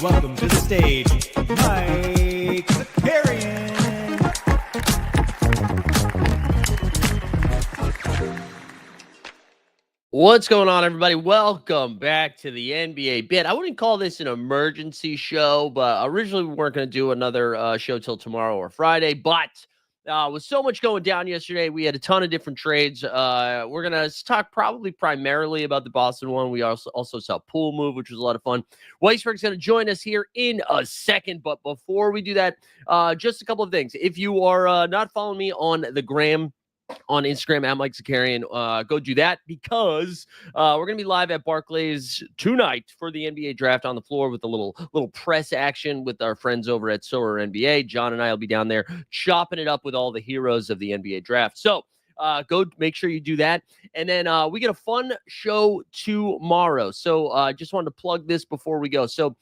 welcome to the stage, Mike Zakarian. What's going on, everybody? Welcome back to the NBA Bit. I wouldn't call this an emergency show, but originally we weren't going to do another show till tomorrow or Friday, but with so much going down yesterday, we had a ton of different trades. We're going to talk probably primarily about the Boston one. We also saw Poole move, which was a lot of fun. Weisberg's going to join us here in a second, but before we do that, just a couple of things. If you are not following me on the gram, on Instagram at Mike Zakarian, go do that because we're gonna be live at Barclays tonight for the NBA draft on the floor with a little press action with our friends over at Soar NBA. John and I will be down there chopping it up with all the heroes of the NBA draft. So go make sure you do that. And then we get a fun show tomorrow. So just wanted to plug this before we go. So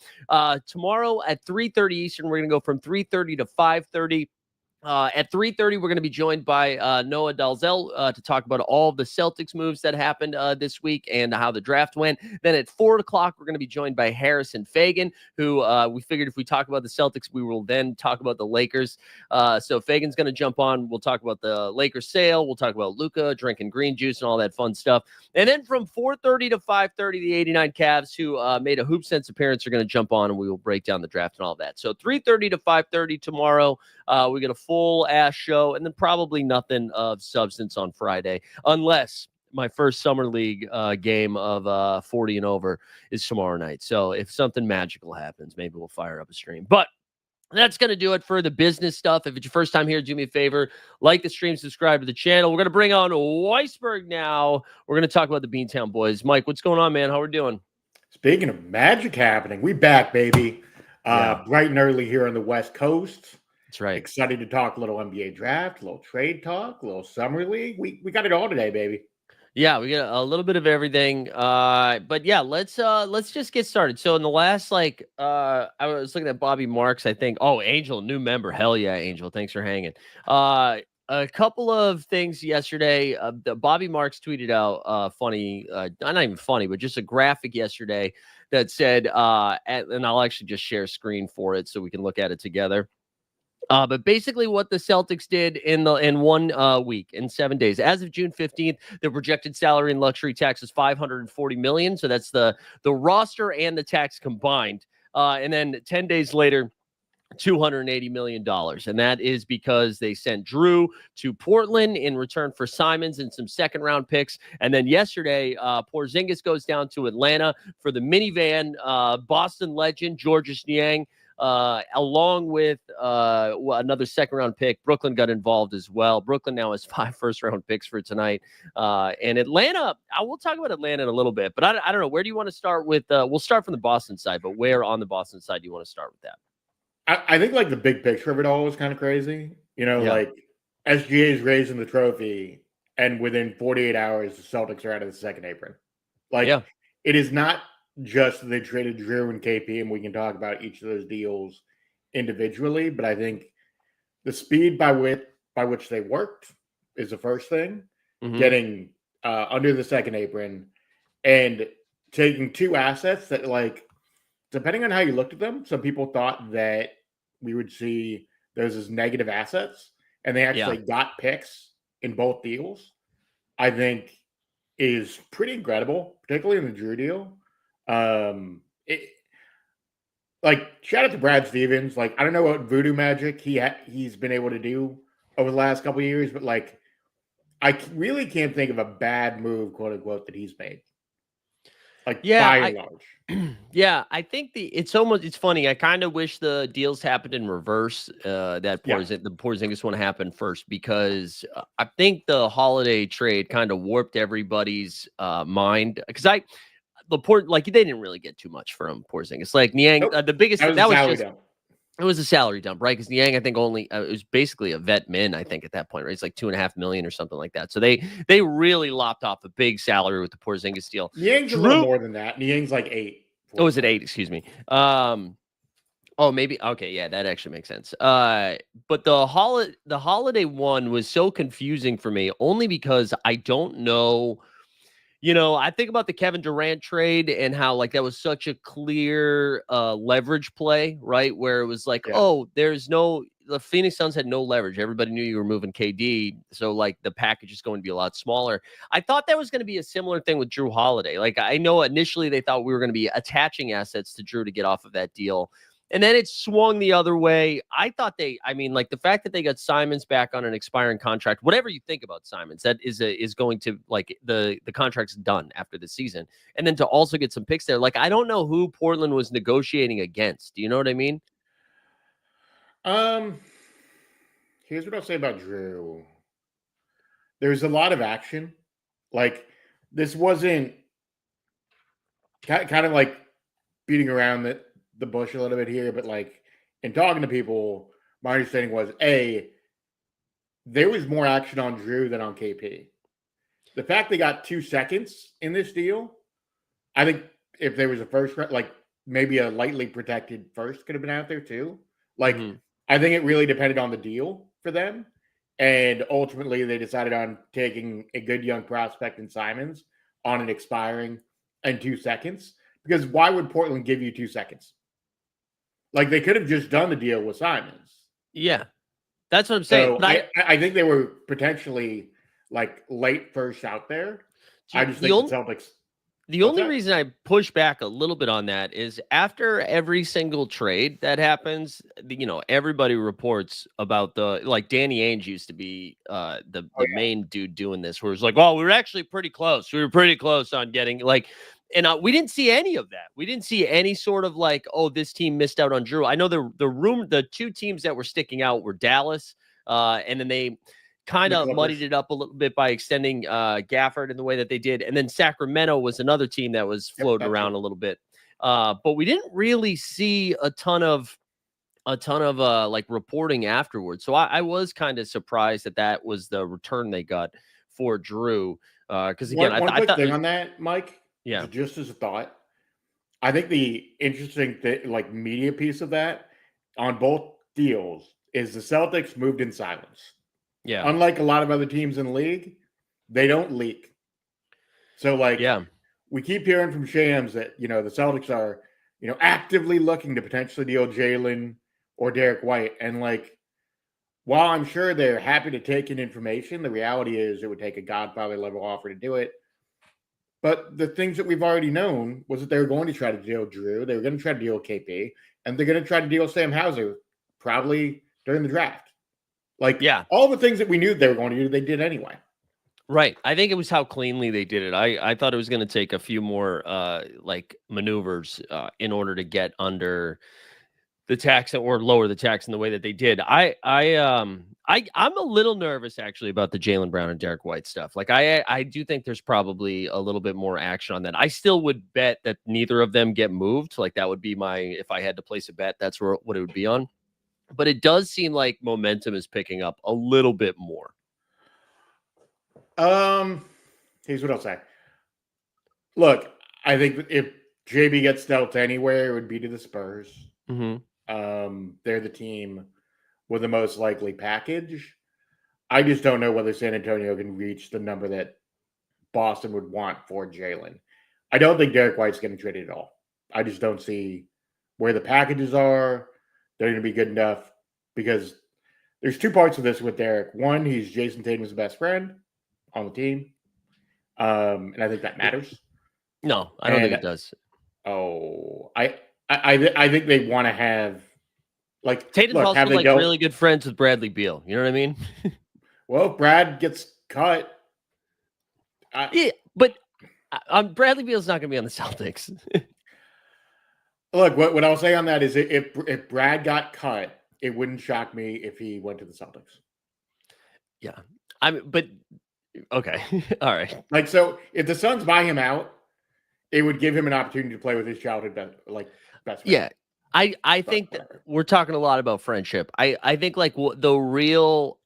tomorrow at 3:30 Eastern, we're gonna go from 3:30 to 5:30. At 3:30, we're going to be joined by Noah Dalzell to talk about all the Celtics moves that happened this week and how the draft went. Then at 4 o'clock, we're going to be joined by Harrison Fagan, who we figured if we talk about the Celtics, we will then talk about the Lakers. So Fagan's going to jump on. We'll talk about the Lakers sale. We'll talk about Luka drinking green juice and all that fun stuff. And then from 4:30 to 5:30, the 89 Cavs, who made a Hoop Sense appearance, are going to jump on, and we will break down the draft and all that. So 3:30 to 5:30 tomorrow. We get a full ass show, and then probably nothing of substance on Friday, unless my first summer league game of 40 and over is tomorrow night. So if something magical happens, maybe we'll fire up a stream. But that's going to do it for the business stuff. If it's your first time here, do me a favor, like the stream, subscribe to the channel. We're going to bring on Weisberg now. We're going to talk about the Beantown Boys. Mike, what's going on, man? How we doing? Speaking of magic happening, we back, baby. Bright and early here on the West Coast. That's right. Excited to talk a little NBA draft, a little trade talk, a little summer league. We got it all today, baby. Yeah, we got a little bit of everything. But yeah, let's just get started. So in the last I was looking at Bobby Marks, I think. Oh, Angel, new member. Hell yeah, Angel. Thanks for hanging. A couple of things yesterday. Bobby Marks tweeted out funny, not even funny, but just a graphic yesterday that said, and I'll actually just share a screen for it so we can look at it together. But basically what the Celtics did in 1 week, in 7 days, as of June 15th, the projected salary and luxury tax is $540 million. So that's the roster and the tax combined. And then 10 days later, $280 million. And that is because they sent Drew to Portland in return for Simons and some second round picks. And then yesterday, Porzingis goes down to Atlanta for the minivan, Boston legend, Georges Niang. Along with another second-round pick. Brooklyn got involved as well. Brooklyn now has 5 first-round picks for tonight. And Atlanta, I will talk about Atlanta in a little bit, but I don't know. Where do you want to start with? We'll start from the Boston side, but where on the Boston side do you want to start with that? I think the big picture of it all is kind of crazy. SGA is raising the trophy, and within 48 hours, the Celtics are out of the second apron. It is not just they traded Drew and KP, and we can talk about each of those deals individually. But I think the speed by which they worked is the first thing. Mm-hmm. Getting under the second apron and taking 2 assets that, depending on how you looked at them, some people thought that we would see those as negative assets, and they actually got picks in both deals. I think is pretty incredible, particularly in the Drew deal. Shout out to Brad Stevens. I don't know what voodoo magic he's been able to do over the last couple of years, but I really can't think of a bad move, quote unquote, that he's made. By and large. Yeah, I think it's funny. I kind of wish the deals happened in reverse. The Porzingis one happened first, because I think the Holiday trade kind of warped everybody's mind, because they didn't really get too much from Porzingis. Niang, the biggest it was a salary dump, right? Because Niang, I think, only it was basically a vet min, I think, at that point, right? It's $2.5 million or something like that. So they really lopped off a big salary with the Porzingis deal. Niang's a little more than that. Niang's 8. Oh, is it 8? Excuse me. Oh, maybe. Okay, yeah, that actually makes sense. But the Holiday one was so confusing for me, only because I don't know. I think about the Kevin Durant trade and how like that was such a clear leverage play, right? Where it was like, oh, the Phoenix Suns had no leverage. Everybody knew you were moving KD. So like the package is going to be a lot smaller. I thought that was going to be a similar thing with Drew Holiday. Like I know initially they thought we were going to be attaching assets to Drew to get off of that deal. And then it swung the other way. Like the fact that they got Simons back on an expiring contract, whatever you think about Simons, that is going to like the contract's done after the season. And then to also get some picks there, like I don't know who Portland was negotiating against. Do you know what I mean? Here's what I'll say about Drew. There's a lot of action. Like this wasn't kind of like beating around the bush a little bit here, but like in talking to people, my understanding was there was more action on Drew than on KP. The fact they got 2 seconds in this deal, I think if there was a first, like maybe a lightly protected first could have been out there too. Like I think it really depended on the deal for them. And ultimately they decided on taking a good young prospect in Simons on an expiring and 2 seconds. Because why would Portland give you 2 seconds? Like they could have just done the deal with Simons. Yeah, that's what I'm saying. So I think they were potentially like late first out there. I just think the Celtics. The only reason I push back a little bit on that is after every single trade that happens, everybody reports about like Danny Ainge used to be the main dude doing this, where it's like, well, we were actually pretty close. We were pretty close on getting like. And we didn't see any of that. We didn't see any sort of like, oh, this team missed out on Drew. I know the 2 teams that were sticking out were Dallas, and then they kind of muddied it up a little bit by extending Gafford in the way that they did. And then Sacramento was another team that was floating around a little bit. But we didn't really see a ton of like reporting afterwards. So I was kind of surprised that was the return they got for Drew. Because again, one I quick thought thing on that, Mike. Yeah. Just as a thought, I think the interesting like media piece of that on both deals is the Celtics moved in silence. Yeah. Unlike a lot of other teams in the league, they don't leak. So like, we keep hearing from Shams that, the Celtics are, actively looking to potentially deal Jalen or Derek White. And like, while I'm sure they're happy to take in information, the reality is it would take a Godfather level offer to do it. But the things that we've already known was that they were going to try to deal Drew. They were going to try to deal KP. And they're going to try to deal Sam Hauser probably during the draft. Like, all the things that we knew they were going to do, they did anyway. Right. I think it was how cleanly they did it. I thought it was going to take a few more like maneuvers in order to get under the tax or lower the tax in the way that they did. I'm a little nervous actually about the Jaylen Brown and Derek White stuff. Like I do think there's probably a little bit more action on that. I still would bet that neither of them get moved. Like that would be if I had to place a bet, that's what it would be on. But it does seem like momentum is picking up a little bit more. Here's what I'll say. Look, I think if JB gets dealt anywhere, it would be to the Spurs. They're the team with the most likely package. I just don't know whether San Antonio can reach the number that Boston would want for Jalen. I don't think Derek White's getting traded at all. I just don't see where the packages are. They're going to be good enough because there's 2 parts of this with Derek. One, he's Jason Tatum's best friend on the team. And I think that matters. No, I don't think it does. Oh, I think they want to have like Tatum's also like really good friends with Bradley Beal. You know what I mean? Well, Brad gets cut. Yeah, but Bradley Beal's not going to be on the Celtics. Look, what I'll say on that is if Brad got cut, it wouldn't shock me if he went to the Celtics. Yeah, but okay, all right. Like, so if the Suns buy him out, it would give him an opportunity to play with his childhood best friend. Yeah, I think that we're talking a lot about friendship. I think like the real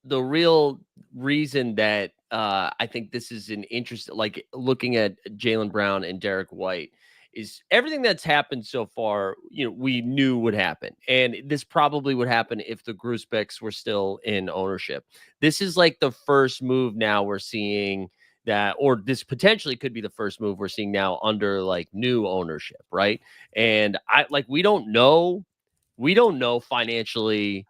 reason that I think this is an interest, like looking at Jaylen Brown and Derek White, is everything that's happened so far, we knew would happen. And this probably would happen if the Grusbecks were still in ownership. This is like the first move now we're seeing that, or this potentially could be the first move we're seeing now under like new ownership, right? And we don't know financially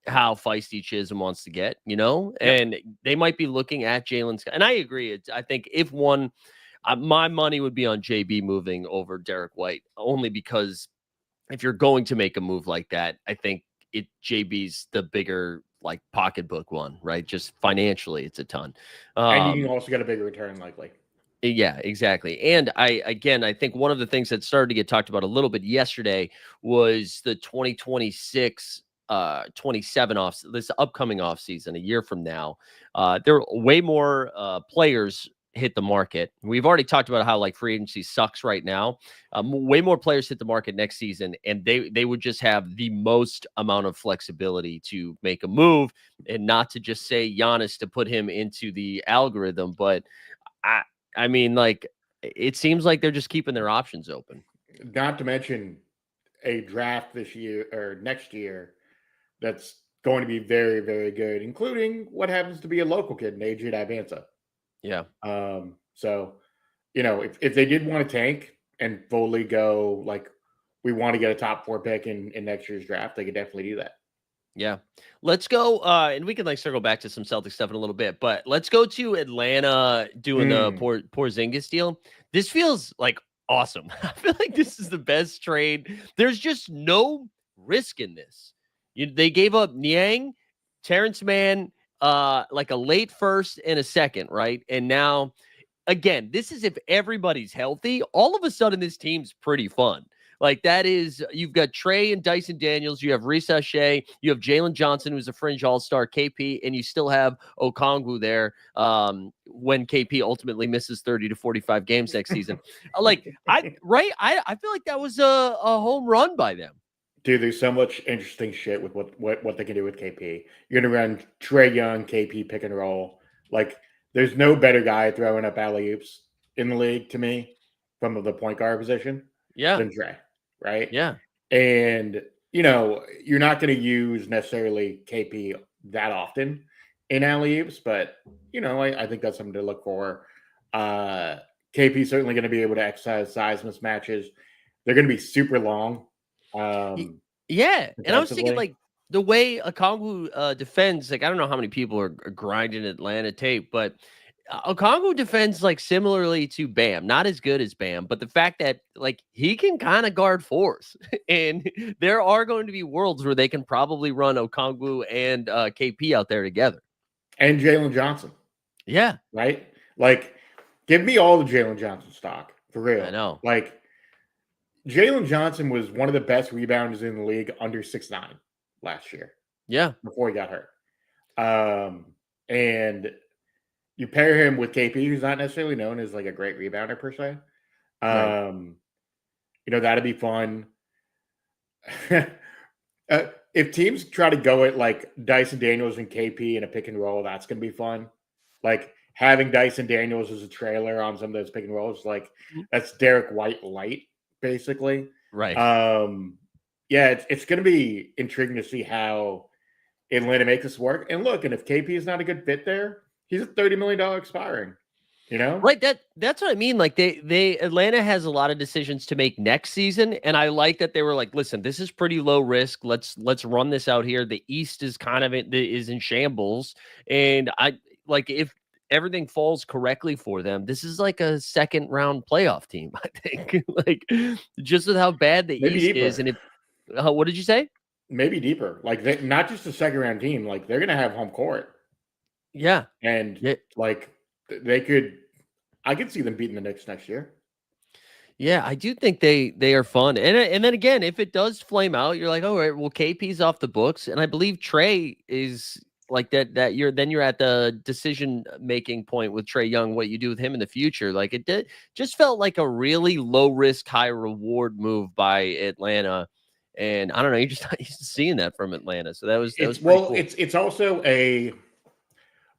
how feisty Chisholm wants to get, Yep. and they might be looking at Jalen Scott. And I agree. I think if one, my money would be on JB moving over Derek White, only because if you're going to make a move like that, I think JB's the bigger like pocketbook one, right? Just financially, it's a ton. And you can also get a bigger return likely. Yeah, exactly. And I think one of the things that started to get talked about a little bit yesterday was the 2026 27 this upcoming off season, a year from now. There are way more players hit the market. We've already talked about how like free agency sucks right now. Way more players hit the market next season, and they would just have the most amount of flexibility to make a move, and not to just say Giannis to put him into the algorithm, but I mean, like, it seems like they're just keeping their options open. Not to mention a draft this year or next year that's going to be very, very good, including what happens to be a local kid, AJ Ibanza. Yeah. So, if they did want to tank and fully go like we want to get a top 4 pick in next year's draft, they could definitely do that. Yeah. Let's go. And we can like circle back to some Celtics stuff in a little bit, but let's go to Atlanta doing the Porzingis deal. This feels like awesome. I feel like this is the best trade. There's just no risk in this. They gave up Niang, Terrence Mann, like a late first and a second, right? And now, again, this is if everybody's healthy. All of a sudden, this team's pretty fun. Like that is, you've got Trey and Dyson Daniels, you have Reese Shea, you have Jalen Johnson, who's a fringe all-star, KP, and you still have Okongwu there when KP ultimately misses 30 to 45 games next season. I feel like that was a home run by them. Dude, there's so much interesting shit with what they can do with KP. You're gonna run Trey Young, KP pick and roll. Like, there's no better guy throwing up alley-oops in the league to me from the point guard position than Trey, right? Yeah. And, you're not going to use necessarily KP that often in alley-oops, but, I think that's something to look for. KP certainly going to be able to exercise size mismatches. They're going to be super long. Yeah. And I was thinking like the way Okongwu defends, like I don't know how many people are grinding Atlanta tape, but Okongwu defends like similarly to Bam, not as good as Bam, but the fact that like he can kind of guard fours, and there are going to be worlds where they can probably run Okongwu and KP out there together, and Jalen Johnson. Yeah, right. Like, give me all the Jalen Johnson stock for real. I know. Like, Jalen Johnson was one of the best rebounders in the league under 6'9" last year. Yeah, before he got hurt. And you pair him with KP, who's not necessarily known as like a great rebounder per se. Right. That'd be fun. If teams try to go at like Dyson Daniels and KP in a pick and roll, that's gonna be fun. Like having Dyson Daniels as a trailer on some of those pick and rolls, like that's Derek White light, basically. Right. Yeah, it's gonna be intriguing to see how Atlanta makes this work. And look, and if KP is not a good fit there, he's a $30 million expiring, Right. That's what I mean. Like Atlanta has a lot of decisions to make next season. And I like that they were like, listen, this is pretty low risk. Let's run this out here. The East is kind of is in shambles. And I like if everything falls correctly for them, this is like a second round playoff team, I think. Like just with how bad the Maybe East deeper. is. And if what did you say? Maybe deeper. Like not just a second round team, like they're gonna have home court. Yeah. And like I could see them beating the Knicks next year. Yeah, I do think they are fun. And then again, if it does flame out, you're like, all right, well, KP's off the books. And I believe Trey is like that you're at the decision making point with Trey Young, what you do with him in the future. Like it just felt like a really low risk, high reward move by Atlanta. And I don't know, you're just not used to seeing that from Atlanta. So that was cool. It's also a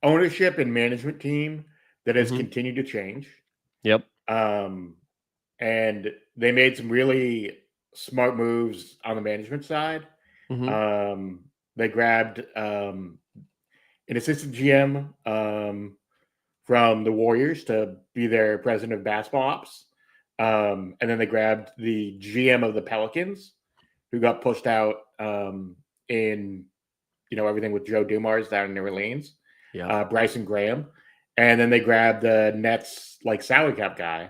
ownership and management team that has continued to change. Yep. And they made some really smart moves on the management side. They grabbed an assistant GM from the Warriors to be their president of basketball ops. And then they grabbed the GM of the Pelicans, who got pushed out in, everything with Joe Dumars down in New Orleans, Bryson Graham. And then they grabbed the Nets, salary cap guy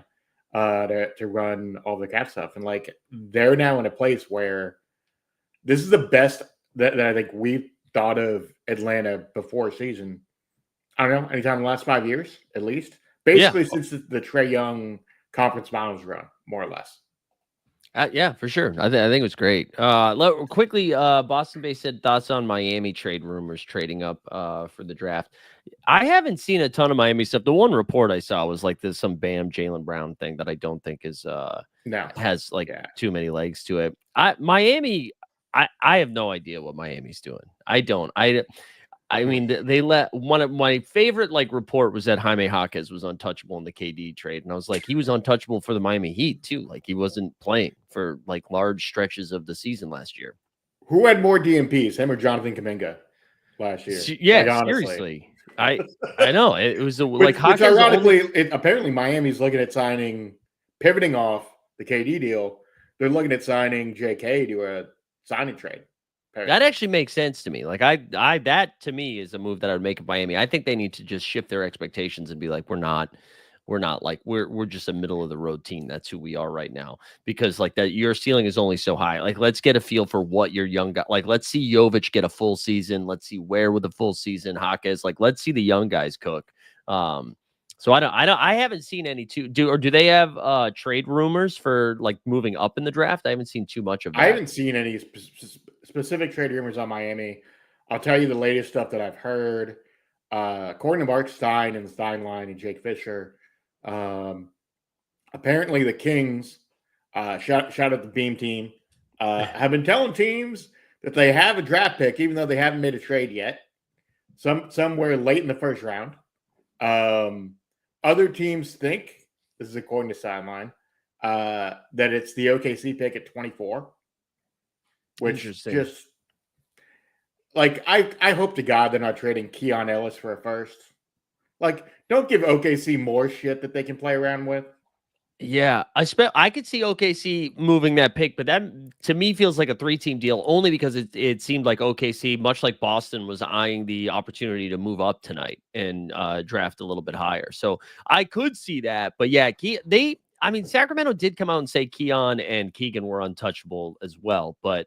to run all the cap stuff. And, they're now in a place where this is the best that I think we've thought of Atlanta before season. I don't know, anytime in the last 5 years, at least. Basically, since the Trae Young conference finals run, more or less. Yeah, for sure. I think it was great. Quickly, Boston Bay said thoughts on Miami trade rumors trading up for the draft. I haven't seen a ton of Miami stuff. The one report I saw was there's some Bam Jaylen Brown thing that I don't think is has too many legs to it. Miami, I have no idea what Miami's doing. I don't. I mean, they let one of my favorite report was that Jaime Jaquez was untouchable in the KD trade, and I was like, he was untouchable for the Miami Heat too. He wasn't playing for large stretches of the season last year. Who had more DMPs, him or Jonathan Kuminga last year? Yeah, seriously. I know it was which ironically, apparently Miami's looking at pivoting off the KD deal. They're looking at signing JK to a signing trade. That actually makes sense to me. That to me is a move that I would make in Miami. I think they need to just shift their expectations and be we're just a middle of the road team. That's who we are right now. Because that your ceiling is only so high. Let's get a feel for what your young guy. Let's see Jovic get a full season. Let's see Ware with a full season. Jaquez. Let's see the young guys cook. So I haven't seen any do they have trade rumors for moving up in the draft? I haven't seen too much of that. I haven't seen any specific trade rumors on Miami. I'll tell you the latest stuff that I've heard. According to Mark Stein and the Stein line and Jake Fisher, apparently the Kings, shout out the Beam team, have been telling teams that they have a draft pick, even though they haven't made a trade yet. Somewhere late in the first round. Other teams think, this is according to Sideline, that it's the OKC pick at 24. Which just I hope to God they're not trading Keon Ellis for a first. Don't give OKC more shit that they can play around with. Yeah, I could see OKC moving that pick, but that to me feels like a 3-team deal only because it seemed like OKC, much like Boston, was eyeing the opportunity to move up tonight and draft a little bit higher. So I could see that, but yeah, Sacramento did come out and say Keon and Keegan were untouchable as well, but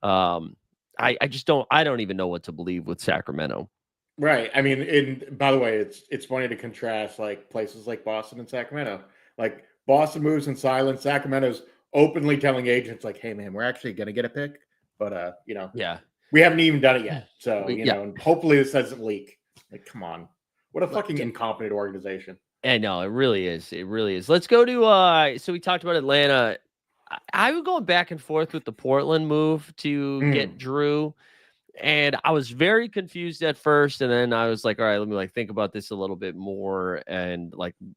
I don't even know what to believe with Sacramento. Right. I mean, and by the way, it's funny to contrast places like Boston and Sacramento. Boston moves in silence. Sacramento's openly telling agents hey man, we're actually going to get a pick, but we haven't even done it yet. So, and hopefully this doesn't leak. Come on. What a fucking incompetent organization. I know, it really is. It really is. Let's go to so we talked about Atlanta. I was going back and forth with the Portland move to get Drew, and I was very confused at first, and then I was like, all right, let me think about this a little bit more, and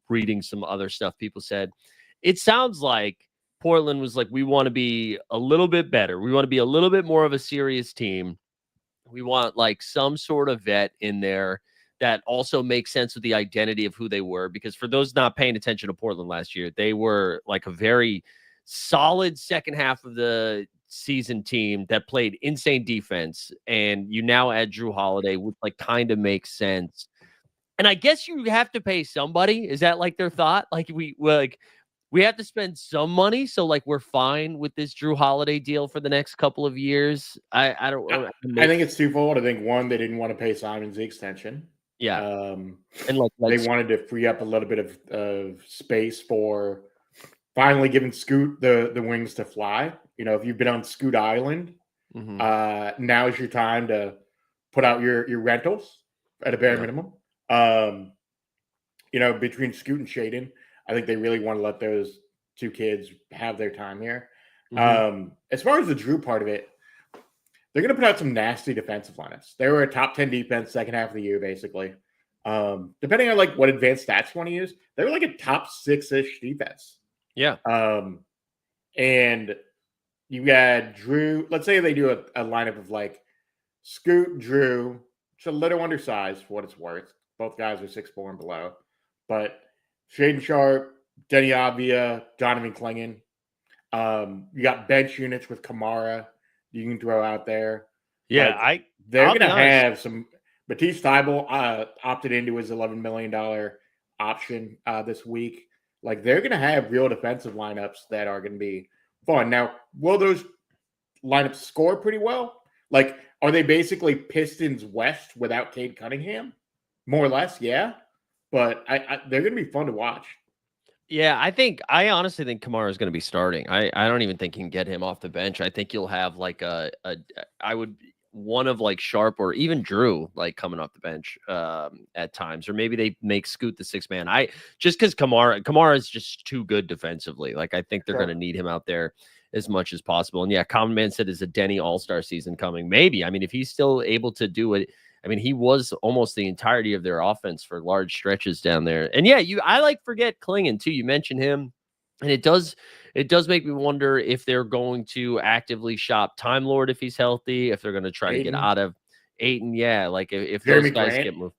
reading some other stuff people said. It sounds like Portland was we want to be a little bit better. We want to be a little bit more of a serious team. We want some sort of vet in there that also makes sense with the identity of who they were, because for those not paying attention to Portland last year, they were a very solid second half of the season team that played insane defense, and you now add Drew Holiday, which kind of makes sense. And I guess you have to pay somebody. Is that their thought? We have to spend some money, so we're fine with this Drew Holiday deal for the next couple of years. I think it's twofold. I think one, they didn't want to pay Simons the extension. Yeah, and they wanted to free up a little bit of space for finally giving Scoot the wings to fly. If you've been on Scoot Island, now is your time to put out your rentals at a bare minimum. Between Scoot and Shaden, I think they really want to let those two kids have their time here. As far as the Drew part of it, they're going to put out some nasty defensive lineups. They were a top 10 defense second half of the year, basically. Depending on what advanced stats you want to use, they were a top 6-ish defense. Yeah. And you got Drew. Let's say they do a lineup of Scoot, Drew. It's a little undersized for what it's worth. Both guys are 6'4" and below. but Shaden Sharp, Denny Avdia, Donovan Clingan. You got bench units with Kamara you can throw out there. Yeah, like, they're going to have some. Matisse Thybulle opted into his $11 million option this week. Like, they're going to have real defensive lineups that are going to be fun. Now, will those lineups score pretty well? Like, are they basically Pistons West without Cade Cunningham? More or less, yeah. But they're going to be fun to watch. Yeah, I honestly think Kamara is going to be starting. I don't even think you can get him off the bench. I think you'll have like one of like Sharp or even Drew like coming off the bench at times, or maybe they make Scoot the sixth man. Just because Kamara is just too good defensively. Like, I think they're going to need him out there as much as possible. And yeah, Common Man said, is a Denny All-Star season coming? Maybe. I mean, if he's still able to do it. I mean, he was almost the entirety of their offense for large stretches down there. And yeah, I forget Clingan too. You mentioned him, and it does make me wonder if they're going to actively shop Time Lord if he's healthy, if they're going to try to get out of Ayton. Yeah, like if those guys get moved.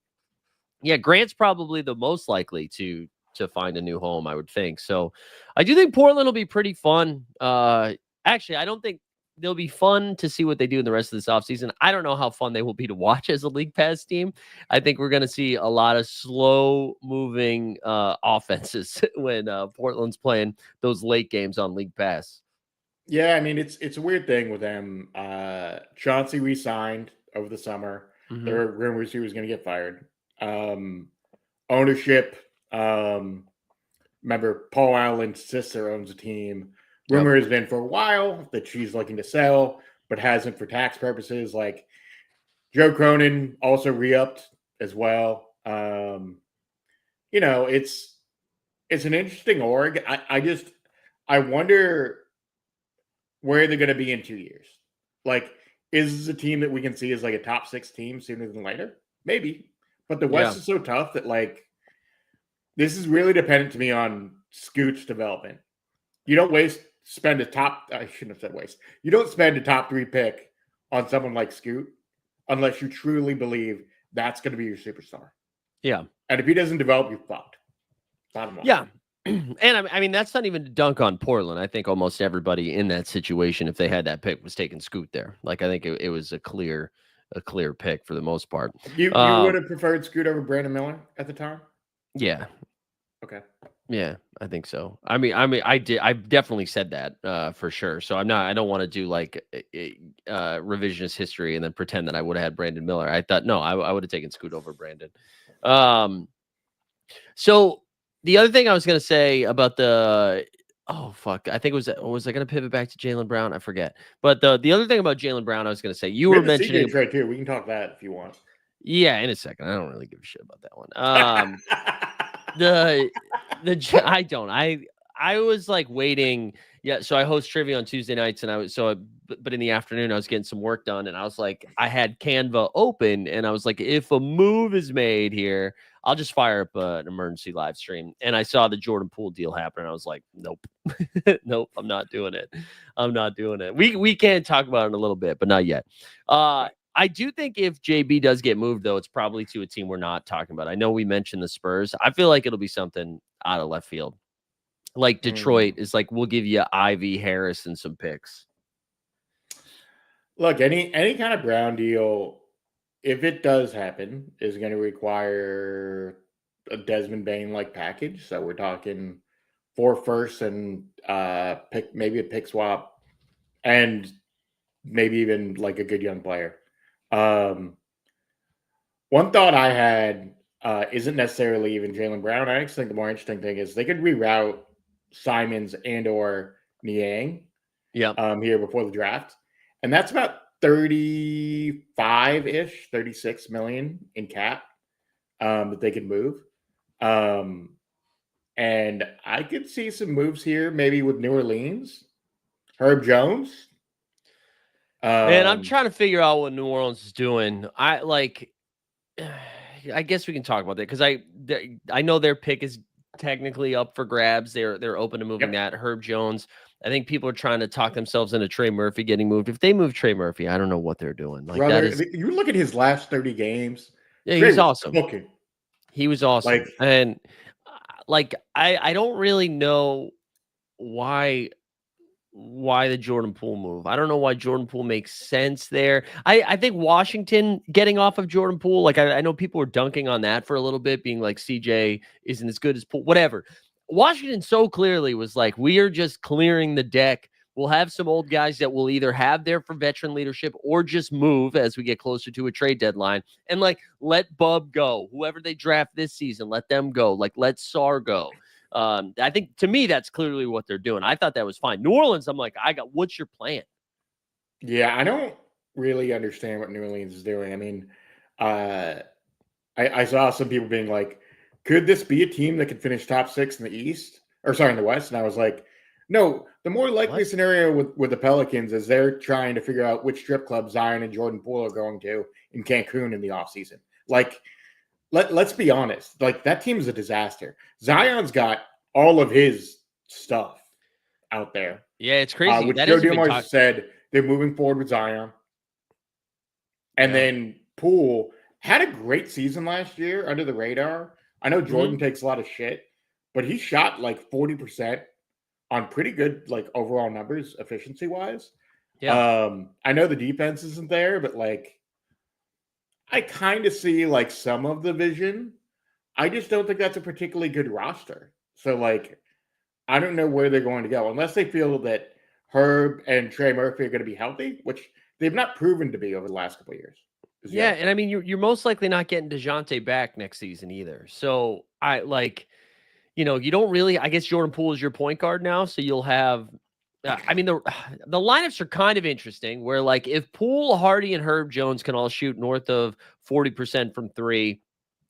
Yeah, Grant's probably the most likely to find a new home, I would think. So I do think Portland will be pretty fun. Actually, I don't think they'll be fun to see what they do in the rest of this offseason. I don't know how fun they will be to watch as a League Pass team. I think we're going to see a lot of slow-moving offenses when Portland's playing those late games on League Pass. Yeah, I mean, it's a weird thing with them. Chauncey re-signed over the summer. Mm-hmm. There were rumors he was going to get fired. Ownership. Remember, Paul Allen's sister owns a team. Rumor has been for a while that she's looking to sell, but hasn't for tax purposes. Like, Joe Cronin also re-upped as well. You know, it's an interesting org. I wonder where they're going to be in 2 years. Like, is this a team that we can see as like a top 6 team sooner than later? Maybe. But the West is so tough that, like, this is really dependent to me on Scoot's development. You don't spend a top 3 pick on someone like Scoot unless you truly believe that's going to be your superstar. Yeah. And if he doesn't develop, you're fucked. Bottom line. Yeah. And I mean, that's not even to dunk on Portland. I think almost everybody in that situation, if they had that pick, was taking Scoot there. Like, I think it was a clear pick for the most part. You would have preferred Scoot over Brandon Miller at the time? Yeah. Okay. Yeah, I think so. I mean, I definitely said that for sure. So I don't want to do like revisionist history and then pretend that I would have had Brandon Miller. I thought, no, I would have taken Scoot over Brandon. So the other thing I was going to say about I think was I going to pivot back to Jaylen Brown? I forget. But the other thing about Jaylen Brown, I was going to say, you were mentioning right here. We can talk that if you want. Yeah, in a second. I don't really give a shit about that one. I don't. I was like waiting. Yeah, so I host trivia on Tuesday nights, and but in the afternoon I was getting some work done, and I was like, I had Canva open, and I was like, if a move is made here, I'll just fire up an emergency live stream. And I saw the Jordan Poole deal happen, and I was like, nope, nope, I'm not doing it. I'm not doing it. We can talk about it in a little bit, but not yet. I do think if JB does get moved, though, it's probably to a team we're not talking about. I know we mentioned the Spurs. I feel like it'll be something out of left field. Like Detroit is like, we'll give you Ivy, Harris, and some picks. Look, any kind of Brown deal, if it does happen, is going to require a Desmond Bain-like package. So we're talking 4 firsts and maybe a pick swap, and maybe even like a good young player. One thought I had isn't necessarily even Jaylen Brown. I actually think the more interesting thing is they could reroute Simons and or Niang here before the draft. And that's about 35-ish, 36 million in cap that they could move. And I could see some moves here, maybe with New Orleans. Herb Jones. And I'm trying to figure out what New Orleans is doing. I guess we can talk about that because I know their pick is technically up for grabs. They're open to moving that. Herb Jones. I think people are trying to talk themselves into Trey Murphy getting moved. If they move Trey Murphy, I don't know what they're doing. Like, brother, you look at his last 30 games. Yeah, he's awesome. He was awesome. And like I don't really know why the Jordan Poole move. I don't know why Jordan Poole makes sense there. I think Washington getting off of Jordan Poole, like I know people were dunking on that for a little bit, being like CJ isn't as good as Poole, whatever. Washington so clearly was like, we are just clearing the deck. We'll have some old guys that will either have there for veteran leadership or just move as we get closer to a trade deadline. And like, let Bub go. Whoever they draft this season, let them go. Like, let Sarr go. I think to me, that's clearly what they're doing. I thought that was fine. New Orleans, I'm like, what's your plan? Yeah, I don't really understand what New Orleans is doing. I mean, I saw some people being like, could this be a team that could finish top 6 in the East? Or sorry, in the West? And I was like, no, the more likely scenario with the Pelicans is they're trying to figure out which strip club Zion and Jordan Poole are going to in Cancun in the offseason. Like, let's be honest. Like, that team is a disaster. Zion's got all of his stuff out there. Yeah, it's crazy. Which Joe Dumars said they're moving forward with Zion. And then Poole had a great season last year under the radar. I know Jordan takes a lot of shit, but he shot like 40% on pretty good like overall numbers efficiency-wise. Yeah. I know the defense isn't there, but like I kind of see like some of the vision. I just don't think that's a particularly good roster. So like I don't know where they're going to go unless they feel that Herb and Trey Murphy are going to be healthy, which they've not proven to be over the last couple of years. Yeah, and I mean you're most likely not getting DeJounte back next season either. So I like, you don't really. I guess Jordan Poole is your point guard now, so you'll have. I mean the lineups are kind of interesting. Where like if Poole, Hardy, and Herb Jones can all shoot north of 40% from three.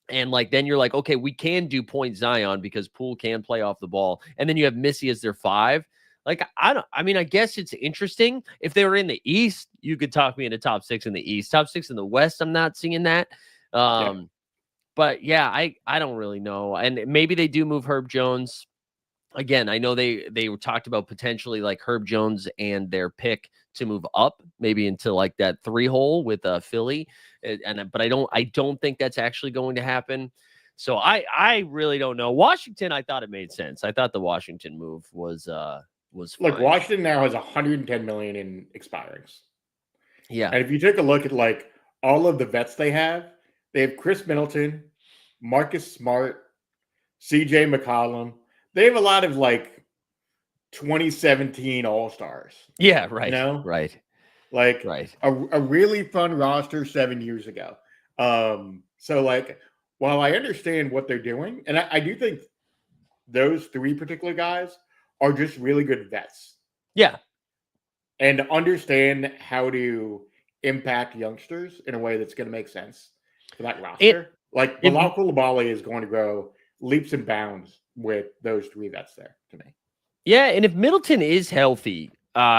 And like then you're like, okay, we can do point Zion because Poole can play off the ball. And then you have Missy as their 5. Like, I mean, I guess it's interesting. If they were in the East, you could talk me into top 6 in the East. Top 6 in the West, I'm not seeing that. But yeah, I don't really know. And maybe they do move Herb Jones. Again, I know they were talked about potentially like Herb Jones and their pick to move up maybe into like that 3 hole with Philly. But I don't think that's actually going to happen. So I really don't know. Washington, I thought it made sense. I thought the Washington move was fine. Look, Washington now has 110 million in expirings. Yeah. And if you take a look at like all of the vets they have Chris Middleton, Marcus Smart, CJ McCollum. They have a lot of like 2017 All-Stars. Yeah, right. Right. Like a really fun roster 7 years ago. So like while I understand what they're doing, and I do think those 3 particular guys are just really good vets. Yeah. And understand how to impact youngsters in a way that's going to make sense for that roster. Bilal Coulibaly is going to grow leaps and bounds with those 3 vets there to me. Yeah, and if Middleton is healthy,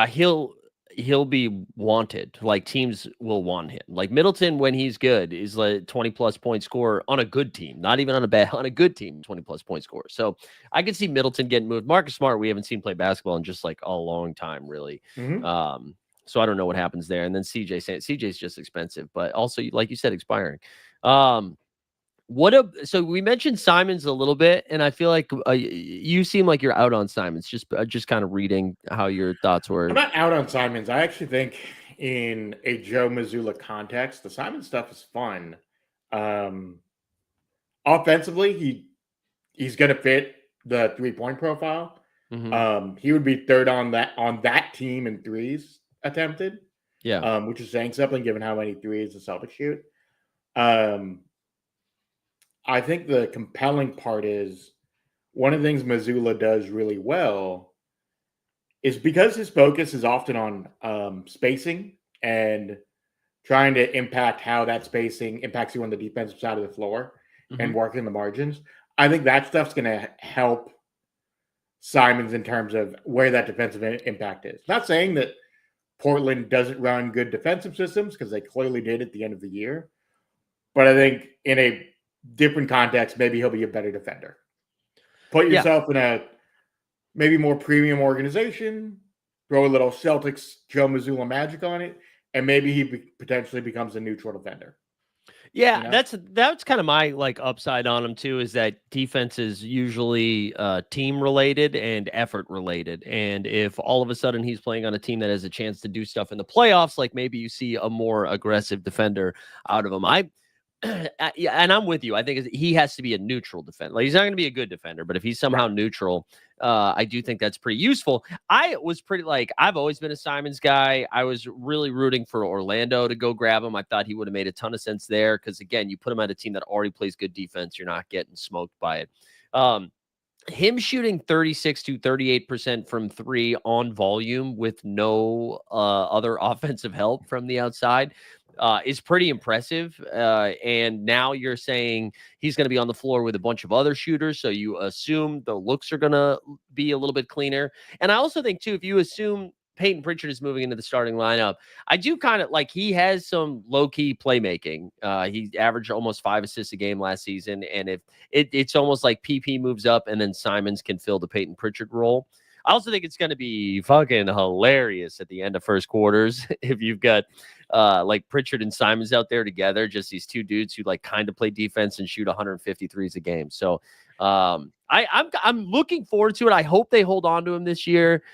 he'll be wanted. Like teams will want him. Like Middleton, when he's good, is like 20+ point scorer on a good team, not even on a good team, 20+ point scorer. So I can see Middleton getting moved. Marcus Smart, we haven't seen play basketball in just like a long time, really. So I don't know what happens there. And then CJ's just expensive, but also like you said, expiring. So we mentioned Simons a little bit, and I feel like you seem like you're out on Simons. Just kind of reading how your thoughts were. I'm not out on Simons. I actually think in a Joe Mazzulla context, the Simons stuff is fun. Offensively, he's going to fit the 3-point profile. He would be third on that team in threes attempted. Yeah, which is saying something given how many threes the Celtics shoot. I think the compelling part is one of the things Mazzulla does really well is because his focus is often on spacing and trying to impact how that spacing impacts you on the defensive side of the floor and working the margins. I think that stuff's going to help Simons in terms of where that defensive impact is. Not saying that Portland doesn't run good defensive systems because they clearly did at the end of the year. But I think in a different context, maybe he'll be a better defender. Put yourself in a maybe more premium organization, throw a little Celtics Joe Mazzulla magic on it, and maybe he potentially becomes a neutral defender. Yeah, You know? that's kind of my like upside on him too, is that defense is usually team related and effort related. And if all of a sudden he's playing on a team that has a chance to do stuff in the playoffs, like maybe you see a more aggressive defender out of him. Yeah, and I'm with you. I think he has to be a neutral defender. Like he's not going to be a good defender, but if he's somehow neutral, I do think that's pretty useful. I was pretty like I've always been a Simons guy. I was really rooting for Orlando to go grab him. I thought he would have made a ton of sense there because again, you put him at a team that already plays good defense, you're not getting smoked by it. Him shooting 36 to 38% from three on volume with no other offensive help from the outside is pretty impressive. And now you're saying he's going to be on the floor with a bunch of other shooters. So you assume the looks are going to be a little bit cleaner. And I also think, too, if you assume Peyton Pritchard is moving into the starting lineup, I do kind of like he has some low-key playmaking. He averaged almost 5 assists a game last season. And if it's almost like PP moves up and then Simons can fill the Peyton Pritchard role. I also think it's going to be fucking hilarious at the end of first quarters if you've got like Pritchard and Simons out there together, just these two dudes who like kind of play defense and shoot 153s a game. So I'm looking forward to it. I hope they hold on to him this year.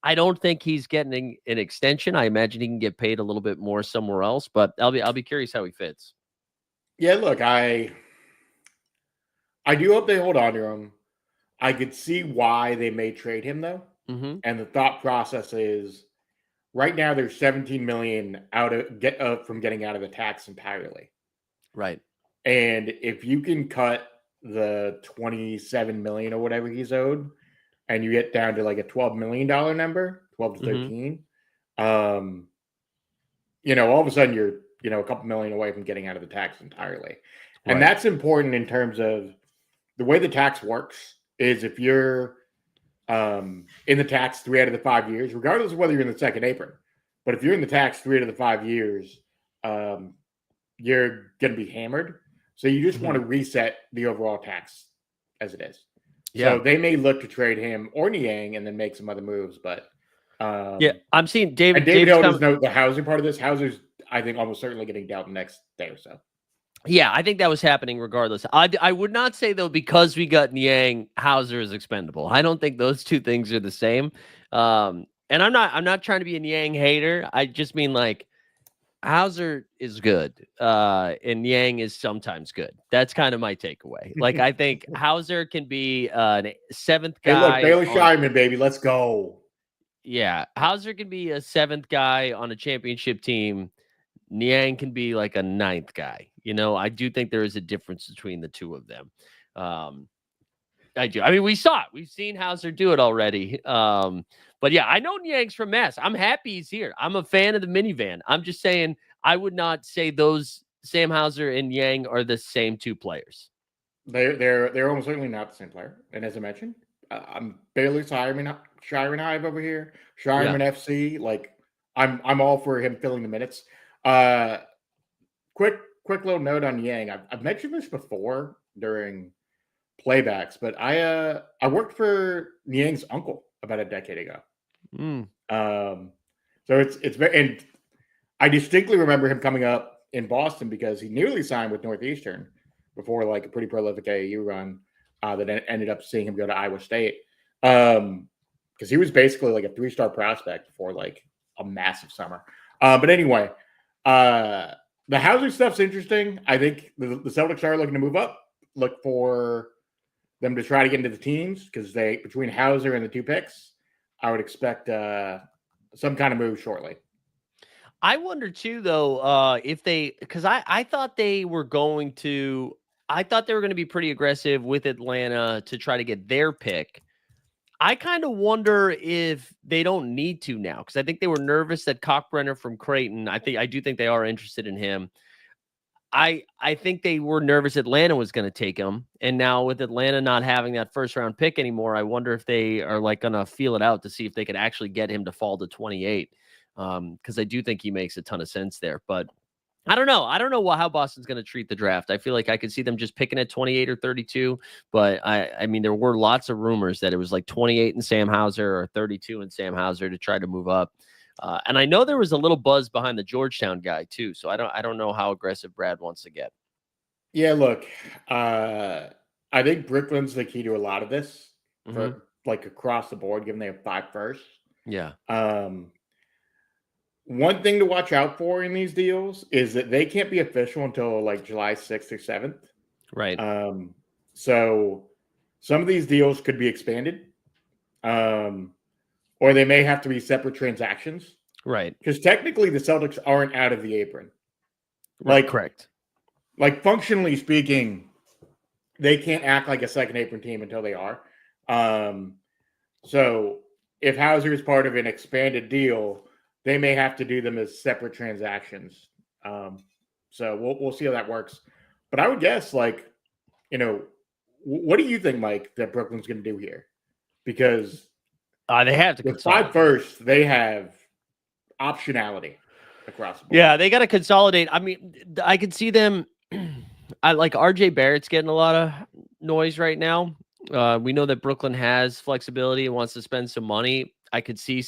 I don't think he's getting an extension. I imagine he can get paid a little bit more somewhere else, but I'll be curious how he fits. Yeah, look, I do hope they hold on to him. I could see why they may trade him though. Mm-hmm. And the thought process is right now there's 17 million from getting out of the tax entirely. Right. And if you can cut the 27 million or whatever he's owed, and you get down to like a $12 million number, 12 to 13, all of a sudden you're, a couple million away from getting out of the tax entirely. And that's important in terms of the way the tax works is if you're in the tax 3 out of the 5 years, regardless of whether you're in the second apron, but if you're in the tax 3 out of the 5 years, you're going to be hammered. So you just want to reset the overall tax as it is. Yeah. So they may look to trade him or Niang and then make some other moves, but I'm seeing David does note the housing part of this. Hauser's, I think, almost certainly getting dealt the next day or so. Yeah, I think that was happening regardless. I would not say, though, because we got Niang, Hauser is expendable. I don't think those two things are the same. And I'm not trying to be a Niang hater. I just mean like Hauser is good, and Niang is sometimes good. That's kind of my takeaway. Like, I think Hauser can be a seventh guy. Hey, look, Bailey Shireman, baby. Let's go. Yeah, Hauser can be a seventh guy on a championship team. Niang can be like a ninth guy. I do think there is a difference between the two of them. I do. I mean, we saw it. We've seen Hauser do it already. But yeah, I know Niang's from Mass. I'm happy he's here. I'm a fan of the minivan. I'm just saying I would not say those Sam Hauser and Niang are the same two players. They're almost certainly not the same player. And as I mentioned, I'm Bailey Shireman Hive over here. Shireman FC. Like I'm all for him filling the minutes. Quick little note on Niang. I've mentioned this before during playbacks, but I worked for Niang's uncle about a decade ago. So it's very, and I distinctly remember him coming up in Boston because he nearly signed with Northeastern before like a pretty prolific AAU run that ended up seeing him go to Iowa State because he was basically like a 3-star prospect before like a massive summer. But anyway, the housing stuff's interesting. I think the Celtics are looking to move up, look for them to try to get into the teams because between Hauser and the 2 picks, I would expect some kind of move shortly. I wonder too, though, if because I thought they were going to be pretty aggressive with Atlanta to try to get their pick. I kind of wonder if they don't need to now because I think they were nervous that Cockbrenner from Creighton. I do think they are interested in him. I think they were nervous Atlanta was going to take him. And now with Atlanta not having that first round pick anymore, I wonder if they are like going to feel it out to see if they could actually get him to fall to 28. Because I do think he makes a ton of sense there. But I don't know. I don't know how Boston's going to treat the draft. I feel like I could see them just picking at 28 or 32. But I mean, there were lots of rumors that it was like 28 and Sam Hauser or 32 and Sam Hauser to try to move up. And I know there was a little buzz behind the Georgetown guy too. So I don't know how aggressive Brad wants to get. Yeah, look, I think Brooklyn's the key to a lot of this for like across the board, given they have 5 firsts. Yeah. One thing to watch out for in these deals is that they can't be official until like July 6th or 7th. Right. So some of these deals could be expanded, or they may have to be separate transactions. Right. Because technically the Celtics aren't out of the apron. Right. Correct. Like functionally speaking, they can't act like a second apron team until they are. So if Hauser is part of an expanded deal, they may have to do them as separate transactions. So we'll see how that works. But I would guess, like, what do you think, Mike, that Brooklyn's going to do here? Because they have to with 5 firsts, they have optionality across the board. Yeah, they got to consolidate. I mean, I could see them. I like RJ Barrett's getting a lot of noise right now. We know that Brooklyn has flexibility and wants to spend some money. I could see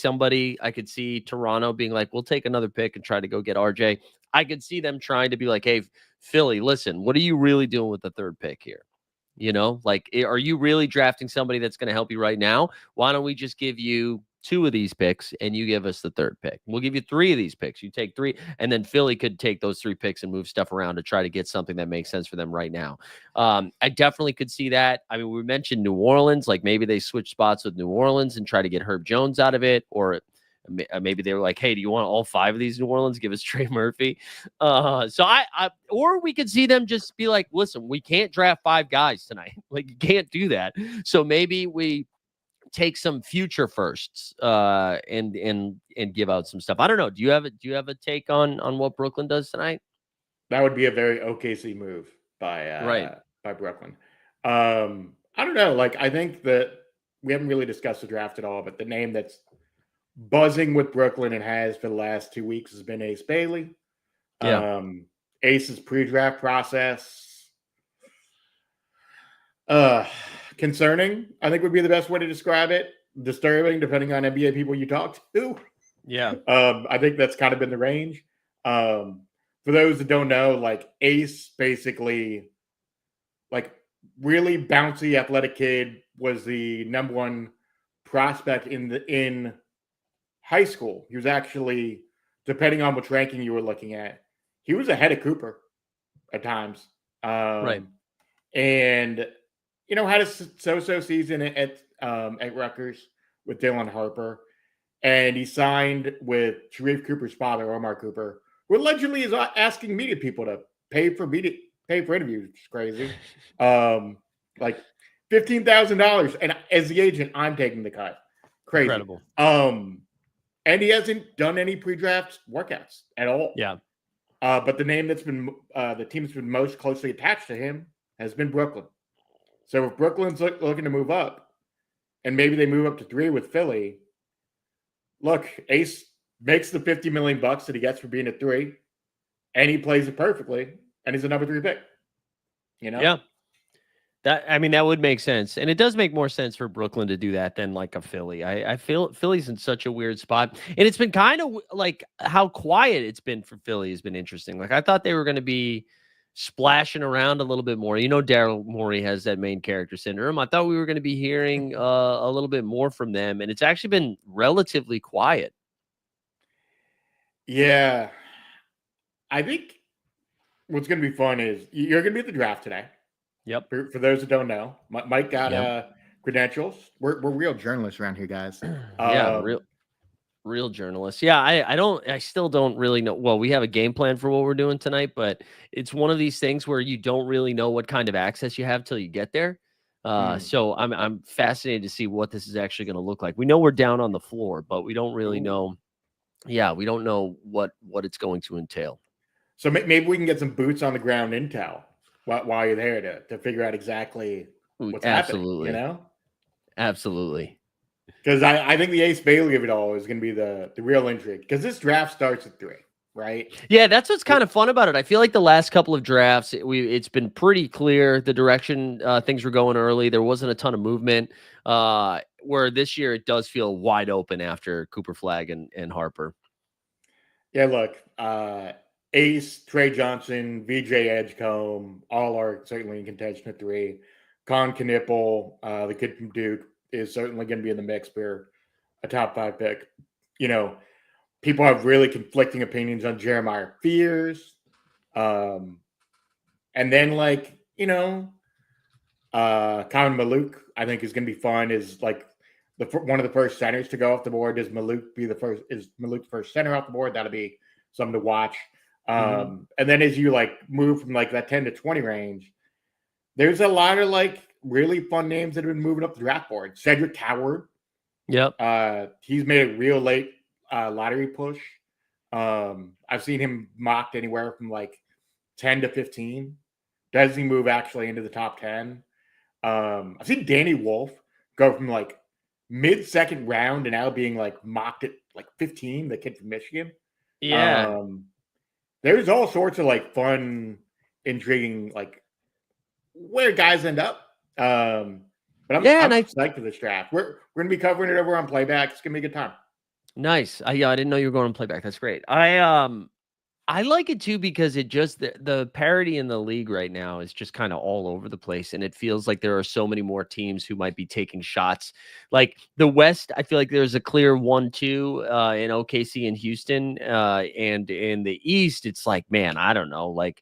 Toronto being like, we'll take another pick and try to go get RJ. I could see them trying to be like, hey, Philly, listen, what are you really doing with the 3rd pick here? Like, are you really drafting somebody that's going to help you right now? Why don't we just give you 2 of these picks and you give us the 3rd pick? We'll give you 3 of these picks. You take 3, and then Philly could take those 3 picks and move stuff around to try to get something that makes sense for them right now. I definitely could see that. I mean, we mentioned New Orleans, like maybe they switch spots with New Orleans and try to get Herb Jones out of it, or maybe they were like, hey, do you want all 5 of these New Orleans? Give us Trey Murphy. Or we could see them just be like, listen, we can't draft 5 guys tonight. Like, you can't do that. So maybe we take some future firsts and give out some stuff. I don't know. Do you have a take on what Brooklyn does tonight? That would be a very OKC move by Brooklyn. I don't know. Like, I think that we haven't really discussed the draft at all, but the name that's buzzing with Brooklyn and has for the last 2 weeks has been Ace Bailey. Yeah. Ace's pre-draft process. Concerning, I think would be the best way to describe it. Disturbing, depending on NBA people you talk to. Yeah. I think that's kind of been the range. For those that don't know, like, Ace basically, like, really bouncy athletic kid, was the number 1 prospect in high school. He was actually, depending on which ranking you were looking at, he was ahead of Cooper at times. Right. And had a so-so season at Rutgers with Dylan Harper, and he signed with Sharif Cooper's father, Omar Cooper, who allegedly is asking media people to pay for interviews. Which is crazy. Like $15,000, and as the agent, I'm taking the cut. Crazy. Incredible. And he hasn't done any pre-draft workouts at all. Yeah. But the name that's been the team that's been most closely attached to him has been Brooklyn. So if Brooklyn's looking to move up, and maybe they move up to 3 with Philly, look, Ace makes the $50 million that he gets for being a 3, and he plays it perfectly, and he's a number 3 pick. Yeah. That would make sense. And it does make more sense for Brooklyn to do that than like a Philly. I feel Philly's in such a weird spot. And it's been kind of like how quiet it's been for Philly has been interesting. Like, I thought they were going to be splashing around a little bit more. Daryl Morey has that main character syndrome. I thought we were going to be hearing a little bit more from them. And it's actually been relatively quiet. Yeah. I think what's going to be fun is you're going to be at the draft today. Yep. For those that don't know, Mike got credentials. We're real journalists around here, guys. Yeah, real journalists. Yeah, I still don't really know. Well, we have a game plan for what we're doing tonight, but it's one of these things where you don't really know what kind of access you have till you get there. So I'm fascinated to see what this is actually going to look like. We know we're down on the floor, but we don't really know. Yeah, we don't know what it's going to entail. So maybe we can get some boots on the ground intel while you're there to figure out exactly what's happening, Absolutely. Because I think the Ace Bailey of it all is going to be the real intrigue, because this draft starts at 3, right? Yeah, that's what's kind of fun about it. I feel like the last couple of drafts, it's been pretty clear the direction things were going early. There wasn't a ton of movement, where this year it does feel wide open after Cooper Flagg and Harper. Yeah, look, Ace, Trey Johnson, VJ Edgecombe, all are certainly in contention at 3. Con Knipple, the kid from Duke, is certainly going to be in the mix for a top 5 pick. People have really conflicting opinions on Jeremiah Fears. And then, Kevin Maluk, I think is going to be fun. Is like one of the first centers to go off the board. Does Maluk be the first? Is Maluk the first center off the board? That'll be something to watch. And then as you move from that 10 to 20 range, there's a lot of really fun names that have been moving up the draft board. Cedric Howard. Yep. He's made a real late lottery push. I've seen him mocked anywhere from 10 to 15. Does he move actually into the top 10? I've seen Danny Wolf go from mid-second round and now being mocked at 15, the kid from Michigan. Yeah. There's all sorts of fun, intriguing where guys end up. But I'm psyched for this draft. We're gonna be covering it over on Playback. It's gonna be a good time. Nice. I didn't know you were going on Playback. That's great. I like it too because it just the parity in the league right now is just kind of all over the place, and it feels like there are so many more teams who might be taking shots. Like the West, I feel like there's a clear 1-2 in OKC and Houston, and in the East, it's like, man, I don't know,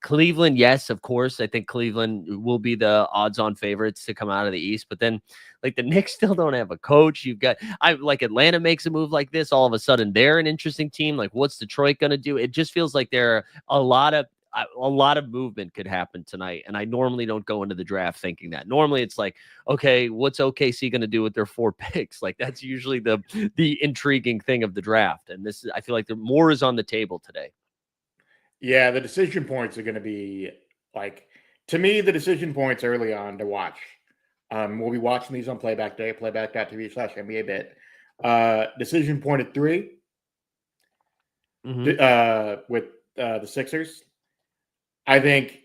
Cleveland, yes, of course. I think Cleveland will be the odds-on favorites to come out of the East, but then the Knicks still don't have a coach. You've got Atlanta makes a move like this, all of a sudden they're an interesting team. What's Detroit going to do? It just feels like there are a lot of movement could happen tonight, and I normally don't go into the draft thinking that. Normally, it's okay, what's OKC going to do with their 4 picks? That's usually the intriguing thing of the draft, and I feel like more is on the table today. Yeah, the decision points are going to be to me, the decision points early on to watch. We'll be watching these on Playback Day, playback.tv/NBA bit. Decision point at 3 with the Sixers. I think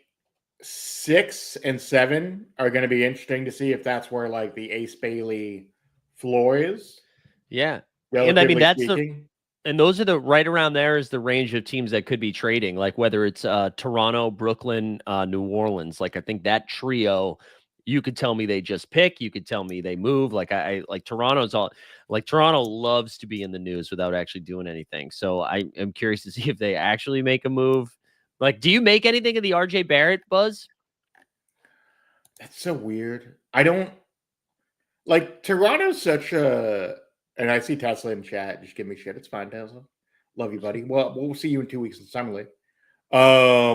6 and 7 are going to be interesting to see if that's where the Ace Bailey floor is. Yeah. And I mean, and those are right around there is the range of teams that could be trading, whether it's Toronto, Brooklyn, New Orleans. I think that trio, you could tell me they just pick, you could tell me they move. Toronto's Toronto loves to be in the news without actually doing anything. So I am curious to see if they actually make a move. Do you make anything of the RJ Barrett buzz? That's so weird. I don't Toronto's such a. And I see Tesla in chat. Just give me shit. It's fine, Tesla. Love you, buddy. Well, we'll see you in 2 weeks in Summer League. I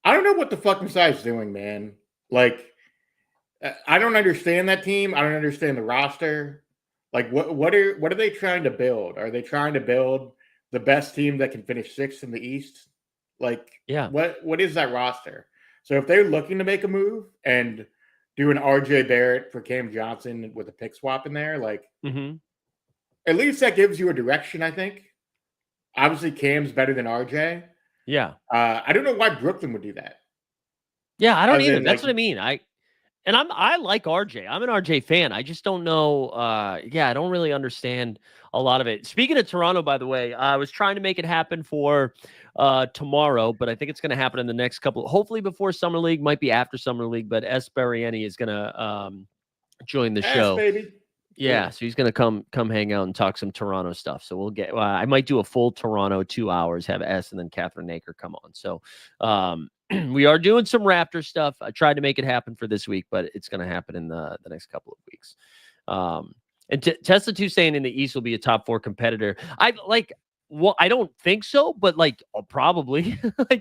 don't know what the fuck Masai's doing, man. I don't understand that team. I don't understand the roster. What are they trying to build? Are they trying to build the best team that can finish 6th in the East? Yeah. What is that roster? So if they're looking to make a move and do an RJ Barrett for Cam Johnson with a pick swap in there, at least that gives you a direction, I think. Obviously, Cam's better than RJ. Yeah. I don't know why Brooklyn would do that. Yeah, I don't either. That's what I mean. I like RJ. I'm an RJ fan. I just don't know. I don't really understand a lot of it. Speaking of Toronto, by the way, I was trying to make it happen for tomorrow, but I think it's going to happen in the next couple. Hopefully before Summer League, might be after Summer League. But S. Barrieni is going to join the show. Baby. Yeah, so he's going to come hang out and talk some Toronto stuff. So we'll get. I might do a full Toronto 2 hours. Have S and then Catherine Naker come on. So. We are doing some Raptor stuff. I tried to make it happen for this week, but it's going to happen in the next couple of weeks. And Tesla 2 saying in the East will be a top 4 competitor. I don't think so, but probably.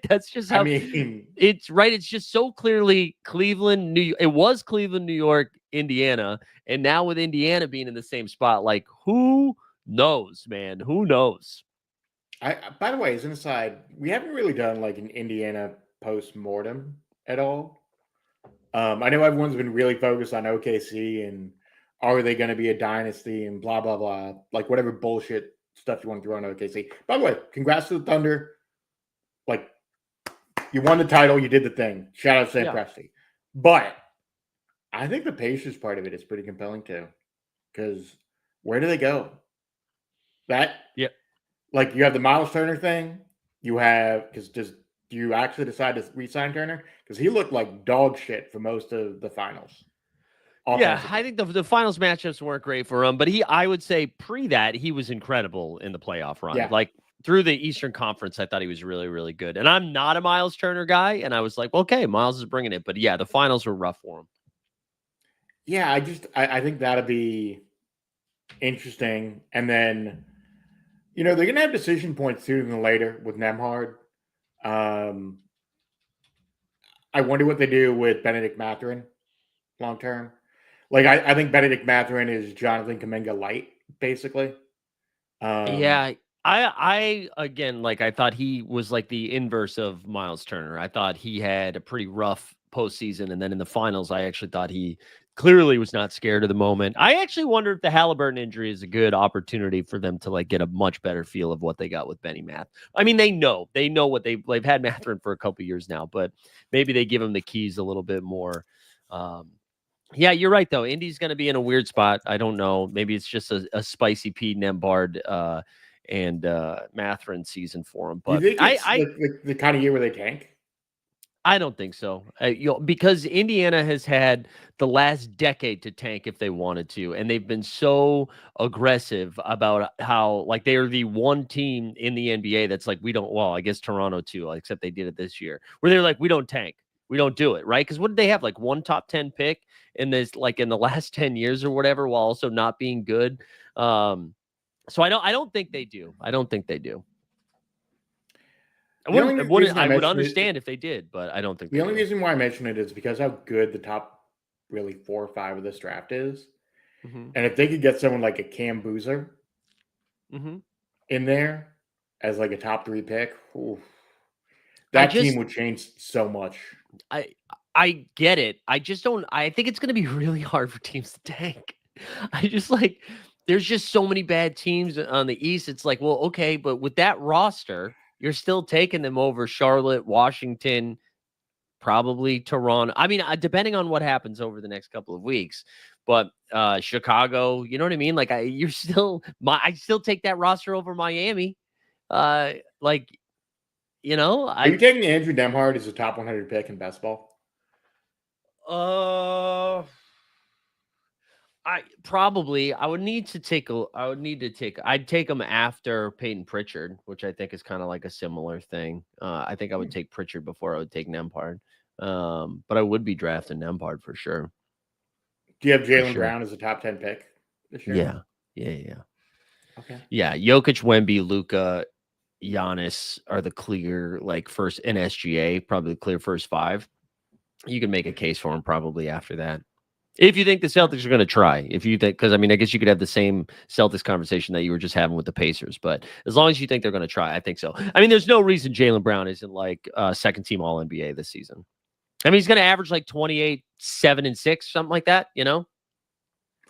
That's just how it's right. It's just so clearly Cleveland, it was Cleveland, New York, Indiana, and now with Indiana being in the same spot, who knows, man? Who knows? By the way, as an aside, we haven't really done an Indiana post-mortem at all. I know everyone's been really focused on OKC and are they going to be a dynasty and blah, blah, blah. Whatever bullshit stuff you want to throw on OKC. By the way, congrats to the Thunder. You won the title. You did the thing. Shout out to Sam Presti. But I think the Pacers part of it is pretty compelling too. Because where do they go? like you have the Miles Turner thing. You have do you actually decide to re-sign Turner? Because he looked like dog shit for most of the finals. Yeah, I think the finals matchups weren't great for him, but I would say pre that he was incredible in the playoff run. Yeah. Like through the Eastern Conference, I thought he was really, really good. And I'm not a Miles Turner guy, and I was like, okay, Miles is bringing it. But yeah, the finals were rough for him. Yeah, I think that'd be interesting. And then, they're gonna have decision points sooner than later with Nemhard. I wonder what they do with Benedict Mathurin long term. Like I think Benedict Mathurin is Jonathan Kuminga light, basically. Yeah, I again, like I thought he was like the inverse of Miles Turner. I thought he had a pretty rough postseason, and then in the finals, I actually thought he clearly was not scared of the moment. I actually wonder if the Halliburton injury is a good opportunity for them to like get a much better feel of what they got with Benny Math. I mean, they know what they've had Mathurin for a couple years now, but maybe they give him the keys a little bit more. Yeah, you're right though. Indy's going to be in a weird spot. I don't know. Maybe it's just a spicy P Nembhard and Mathurin season for him. But do you think it's like the kind of year where they tank? I don't think so. Because Indiana has had the last decade to tank if they wanted to, and they've been so aggressive about how like they are the one team in the NBA that's like we don't. Well, I guess Toronto too, except they did it this year, where they're like we don't tank. We don't do it, right? Because what did they have? Like one top 10 pick in this, like in the last 10 years or whatever, while also not being good. So I don't think they do. I don't think they do. I would understand if they did, but I don't think the only reason why I mention it is because how good the top really 4 or 5 of this draft is. Mm-hmm. And if they could get someone like a Cam Boozer in there as like a top 3 pick, that team would change so much. I get it. I just don't. I think it's going to be really hard for teams to tank. I just like there's just so many bad teams on the East. It's like, well, okay, but with that roster, you're still taking them over Charlotte, Washington, probably Toronto. I mean, depending on what happens over the next couple of weeks, but Chicago, you know what I mean? Like I still take that roster over Miami. Are you taking Andrew Nemhard as a top 100 pick in best ball? I'd take him after Peyton Pritchard, which I think is kind of like a similar thing. I think I would take Pritchard before I would take Nembhard. But I would be drafting Nembhard for sure. Do you have Jaylen Brown as a top 10 pick this year? Yeah. Okay. Yeah. Jokic, Wemby, Luka, Giannis are the clear like first in SGA, probably the clear first 5. You can make a case for him probably after that. If you think the Celtics are going to try, because I mean, I guess you could have the same Celtics conversation that you were just having with the Pacers, but as long as you think they're going to try, I think so. I mean, there's no reason Jaylen Brown isn't like second team All NBA this season. I mean, he's going to average like 28, 7 and 6, something like that,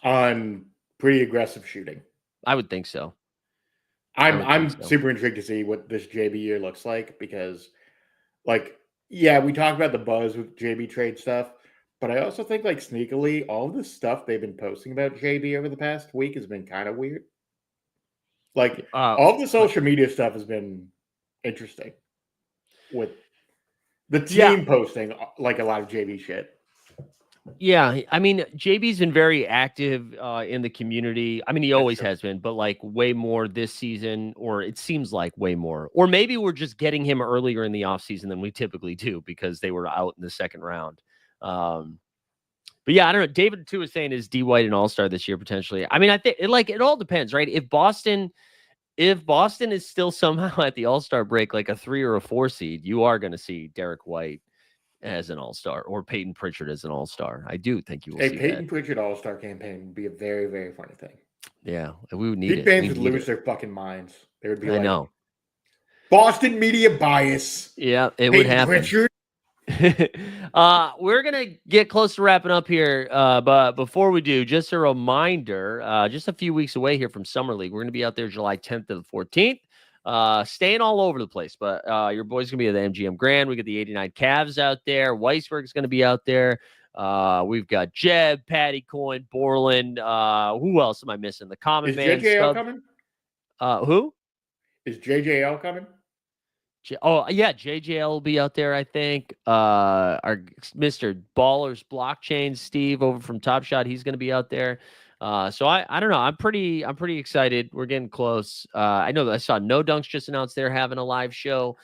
on pretty aggressive shooting. I would think so. I'm super intrigued to see what this JB year looks like because, like, yeah, we talked about the buzz with JB trade stuff, but I also think, like, sneakily, all of the stuff they've been posting about JB over the past week has been kind of weird. Like, all of the social media stuff has been interesting with the team posting, like, a lot of JB shit. Yeah, I mean, JB's been very active in the community. I mean, he always has been, but like way more this season, or it seems like way more. Or maybe we're just getting him earlier in the offseason than we typically do because they were out in the second round. But yeah, I don't know. David too is saying is D White an all-star this year potentially. I mean, I think it all depends, right? If Boston is still somehow at the all-star break, like a 3 or a 4 seed, you are going to see Derek White as an all-star or Peyton Pritchard as an all-star. I do think you will see Peyton Pritchard all-star campaign would be a very, very funny thing. Yeah, we would need it. Fans would lose their fucking minds. They would be like, know. Boston media bias. Yeah, it Peyton would happen. Pritchard. We're gonna get close to wrapping up here, but before we do, just a reminder, just a few weeks away here from Summer League. We're gonna be out there July 10th to the 14th. Staying all over the place, but your boy's gonna be at the MGM Grand. We got the 89 Cavs out there. Weisberg's gonna be out there. We've got Jeb, Patty Coyne, Borland. Who else am I missing? The Common Man. JJO coming? Who? Is JJL coming? Oh yeah, JJL will be out there. I think our Mr. Ballers Blockchain Steve over from Top Shot, he's going to be out there. So I don't know. I'm pretty excited. We're getting close. I know that I saw No Dunks just announced they're having a live show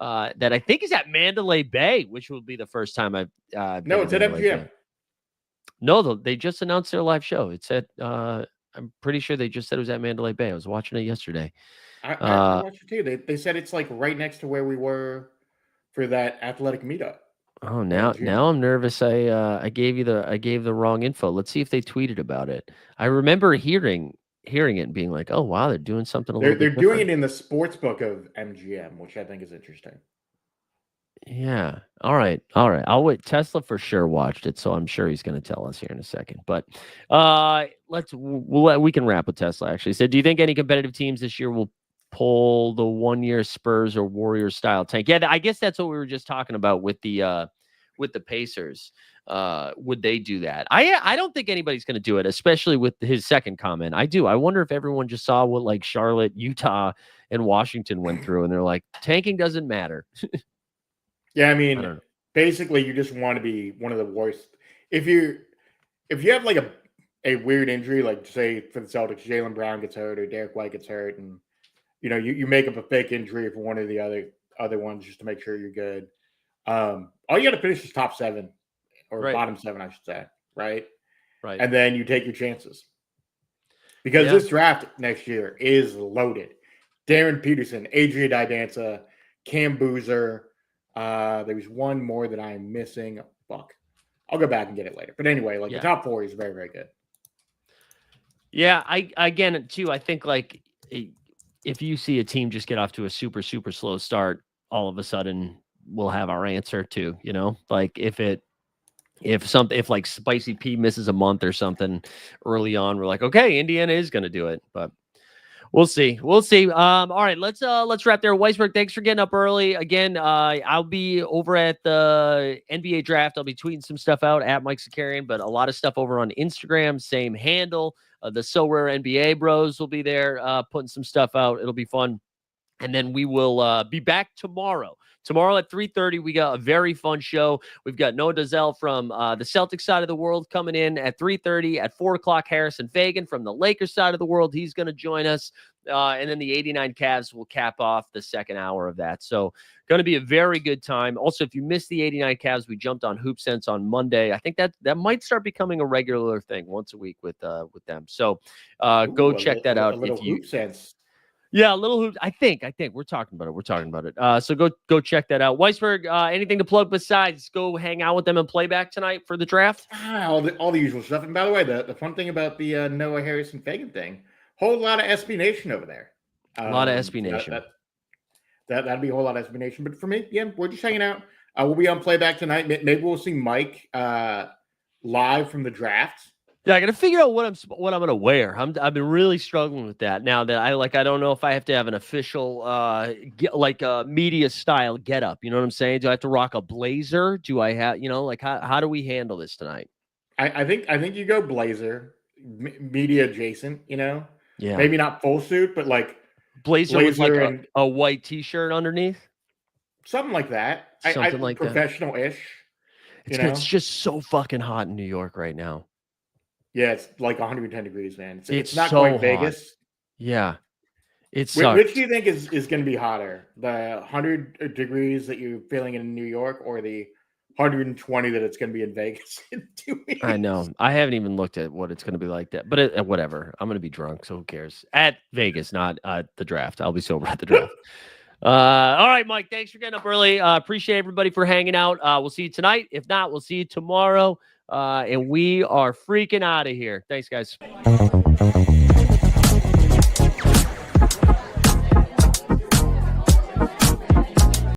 that I think is at Mandalay Bay, which will be the first time I've No, been it's to at Mandalay MGM. Bay. No, they just announced their live show. It's at I'm pretty sure they just said it was at Mandalay Bay. I was watching it yesterday. I watched it too. They said it's like right next to where we were for that athletic meetup. Oh, now I'm nervous. I gave the wrong info. Let's see if they tweeted about it. I remember hearing it and being like, "Oh wow, they're doing something a little They're bit doing different." it in the sports book of MGM, which I think is interesting. Yeah. All right. I'll wait. Tesla for sure watched it, so I'm sure he's going to tell us here in a second. But we can wrap with Tesla. Actually, said, do you think any competitive teams this year will pull the 1 year Spurs or Warriors style tank? Yeah, I guess that's what we were just talking about with the Pacers. Would they do that? I don't think anybody's going to do it, especially with his second comment. I do. I wonder if everyone just saw what like Charlotte, Utah, and Washington went through, and they're like, tanking doesn't matter. Yeah, I mean, basically, you just want to be one of the worst. If you have like a weird injury, like say for the Celtics, Jaylen Brown gets hurt or Derek White gets hurt, and you make up a fake injury for one of the other ones just to make sure you're good. All you got to finish is top 7 or bottom 7, I should say, right? Right. And then you take your chances because this draft next year is loaded. Darren Peterson, Adrian Didanza, Cam Boozer. There was one more that I'm missing. Fuck. I'll go back and get it later. But anyway, the top 4 is very, very good. Yeah, I think like if you see a team just get off to a super, super slow start, all of a sudden we'll have our answer too, like if like Spicy P misses a month or something early on, we're like, okay, Indiana is going to do it, but we'll see. All right, let's wrap there. Weisberg, thanks for getting up early. Again, I'll be over at the NBA draft. I'll be tweeting some stuff out at Mike Sakarian, but a lot of stuff over on Instagram, same handle. The So Rare NBA bros will be there putting some stuff out. It'll be fun. And then we will be back tomorrow. Tomorrow at 3:30, we got a very fun show. We've got Noah Dazelle from the Celtics side of the world coming in at 3:30. At 4 o'clock, Harrison Fagan from the Lakers side of the world. He's going to join us. And then the 89 Cavs will cap off the second hour of that. So going to be a very good time. Also, if you missed the 89 Cavs, we jumped on Hoop Sense on Monday. I think that might start becoming a regular thing once a week with them. So go check that out. A little Hoop Sense. Yeah, a little hoop. I think we're talking about it. So go check that out. Weisberg, anything to plug besides go hang out with them and play back tonight for the draft? All the usual stuff. And by the way, the fun thing about the Noah Harrison Fagan thing, whole lot of SB Nation over there. A lot of SB Nation. That'd be a whole lot of SB Nation. But for me, yeah, we're just hanging out. We'll be on playback tonight. Maybe we'll see Mike live from the draft. Yeah, I got to figure out what I'm going to wear. I've been really struggling with that now that I don't know if I have to have an official media style getup. You know what I'm saying? Do I have to rock a blazer? Do I have how do we handle this tonight? I think you go blazer, media adjacent. Yeah, maybe not full suit, but like blazer with like a white T-shirt underneath, something like that. Something like professional-ish. It's just so fucking hot in New York right now. Yeah, it's like 110 degrees, man. It's not so quite hot. Vegas. Yeah. It sucks. Which do you think is going to be hotter? The 100 degrees that you're feeling in New York or the 120 that it's going to be in Vegas in 2 weeks? I know. I haven't even looked at what it's going to be like that. But whatever. I'm going to be drunk, so who cares? At Vegas, not at the draft. I'll be sober at the draft. All right, Mike, thanks for getting up early. Appreciate everybody for hanging out. We'll see you tonight. If not, we'll see you tomorrow. And we are freaking out of here. Thanks, guys.